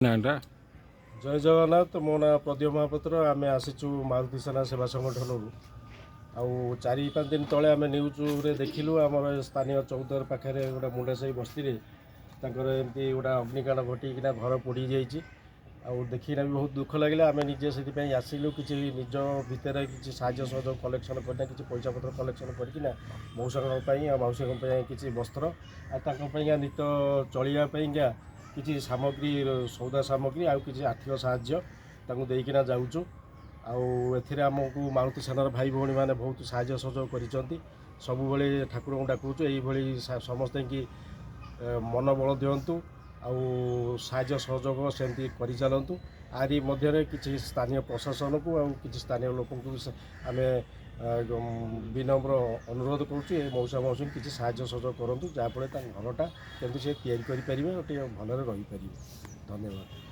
नाटा जय जगन्नाथ। मो ना प्रदीप महापात्र। आम आसीचु मारुति सेना सेवा संगठन आउ 4-5 दिन तले आम न्यूज रे देखिलु आम स्थानीय चौधर पाखे गोटे मुंडासाही बस्ती एमती गोटे अग्निकांड घटिकिना घर पोड़ी जाइए। आउ देखिना भी बहुत दुख लगे। आम निजे से आसिलु कि निज भितर किसी साहय सहयोग कलेक्शन करना कि पैसा पत्र कलेक्शन करना मौसा मौसी किसी वस्त्र आ नित चलवाई किसी सामग्री सौदा सामग्री आउ किसी आर्थिक साहाय्य देकिना जाऊँ। आमको मारुति सेनार भाई भौणी मैंने बहुत साहय सहयोग कर सब ठाकुर को डाकुचु यही समस्ते की मनोबल दिंतु साहय सहयोग सेमती कर चलतु। आरी मध्य किसी स्थानीय प्रशासन को किसी स्थानीय लोक आम विनम्र अनुरोध करुँ मौसा मौसी किसी साहय सहयोग करूँ जहाँफल घरटा केमती से तैयारी करें भलरे रहीपर। धन्यवाद।